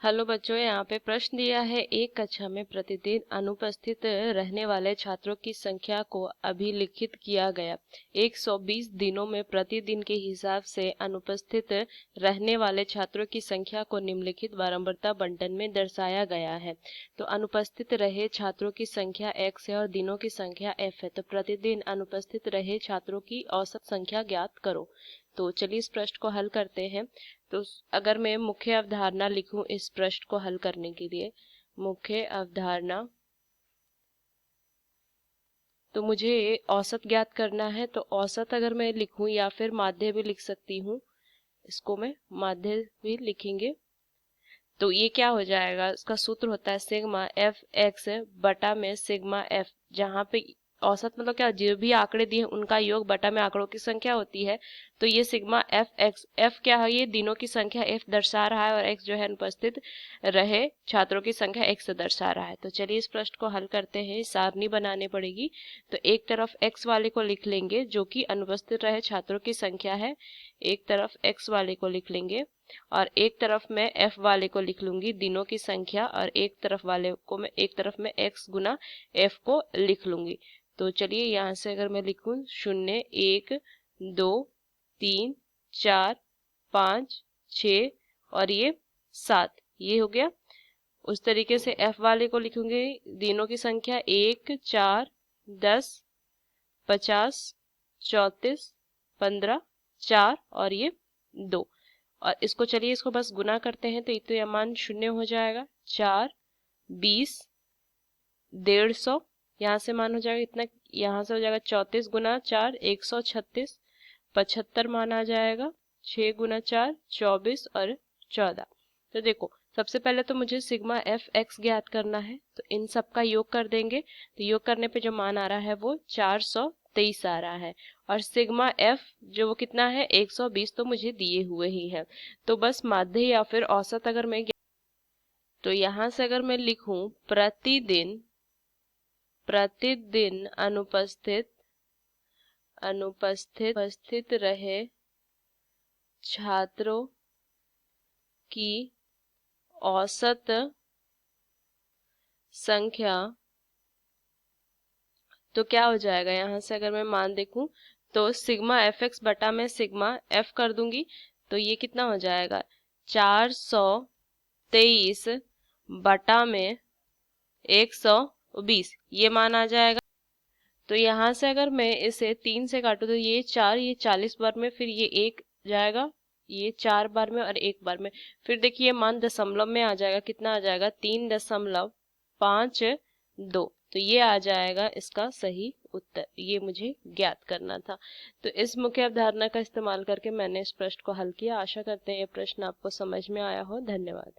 Hello बच्चों, यहाँ पे प्रश्न दिया है। एक कक्षा में प्रतिदिन अनुपस्थित रहने वाले छात्रों की संख्या को अभिलिखित किया गया। 120 दिनों में प्रतिदिन के हिसाब से अनुपस्थित रहने वाले छात्रों की संख्या को निम्नलिखित बारंबारता बंटन में दर्शाया गया है। तो अनुपस्थित रहे छात्रों की संख्या x है और दिनों की संख्या f है। तो प्रतिदिन अनुपस्थित रहे छात्रों की औसत संख्या ज्ञात करो। तो चलिए इस प्रश्न को हल करते हैं। तो अगर मैं मुख्य अवधारणा लिखूं इस प्रश्न को हल करने के लिए, मुख्य अवधारणा, तो मुझे औसत ज्ञात करना है। तो औसत अगर मैं लिखूं या फिर माध्य भी लिख सकती हूँ, इसको मैं माध्य भी लिखेंगे। तो ये क्या हो जाएगा, इसका सूत्र होता है सिग्मा एफ एक्स बटा में सिग्मा एफ, जहाँ पे औसत मतलब क्या, जो भी आंकड़े दिए उनका योग बटा में आंकड़ों की संख्या होती है। तो ये सिग्मा एफ एक्स, एफ क्या है, ये दिनों की संख्या एफ दर्शा रहा है और एक्स जो है अनुपस्थित रहे छात्रों की संख्या एक्स दर्शा रहा है। तो चलिए इस प्रश्न को हल करते हैं। सारणी बनानी पड़ेगी। तो एक तरफ एक्स वाले को लिख लेंगे जो कि अनुपस्थित रहे छात्रों की संख्या है, एक तरफ एक्स वाले को लिख लेंगे और एक तरफ मैं एफ वाले को लिख लूंगी दिनों की संख्या, और एक तरफ वाले को मैं, एक तरफ मैं एक्स गुना एफ को लिख लूंगी। तो चलिए यहाँ से अगर मैं लिखूं 0 1 2 3 4 5 6 और ये 7, ये हो गया। उस तरीके से एफ वाले को लिखूंगी दिनों की संख्या 1 4 10 50 34 15 4 और ये 2। और इसको चलिए इसको बस गुना करते हैं तो यह मान 0 हो जाएगा। 4 20 150, यहाँ से मान हो जाएगा इतना, यहाँ से हो जाएगा 34 गुना 4 136, 75 मान आ जाएगा। 6 गुना 4 24 और 14। तो देखो सबसे पहले तो मुझे सिग्मा एफ एक्स ज्ञात करना है, तो इन सब का योग कर देंगे। तो योग करने पे जो मान आ रहा है वो 423 आ रहा है। और सिग्मा एफ जो वो कितना है 120, तो मुझे दिए हुए ही है। तो बस माध्य या फिर औसत अगर मैं, तो यहाँ से अगर मैं लिखूं प्रतिदिन, प्रतिदिन अनुपस्थित अनुपस्थित रहे छात्रों की औसत संख्या, तो क्या हो जाएगा, यहाँ से अगर मैं मान देखूं तो सिग्मा एफ एक्स बटा में सिग्मा एफ कर दूंगी। तो ये कितना हो जाएगा 423 बटा में 120, ये मान आ जाएगा। तो यहाँ से अगर मैं इसे 3 से काटूं तो ये 4, ये 40 बार में, फिर ये 1 जाएगा, ये 4 बार में और 1 बार में। फिर देखिए मान दशमलव में आ जाएगा, कितना आ जाएगा 3.52। तो ये आ जाएगा इसका सही उत्तर। ये मुझे ज्ञात करना था। तो इस मुख्य अवधारणा का इस्तेमाल करके मैंने इस प्रश्न को हल किया। आशा करते हैं ये प्रश्न आपको समझ में आया हो। धन्यवाद।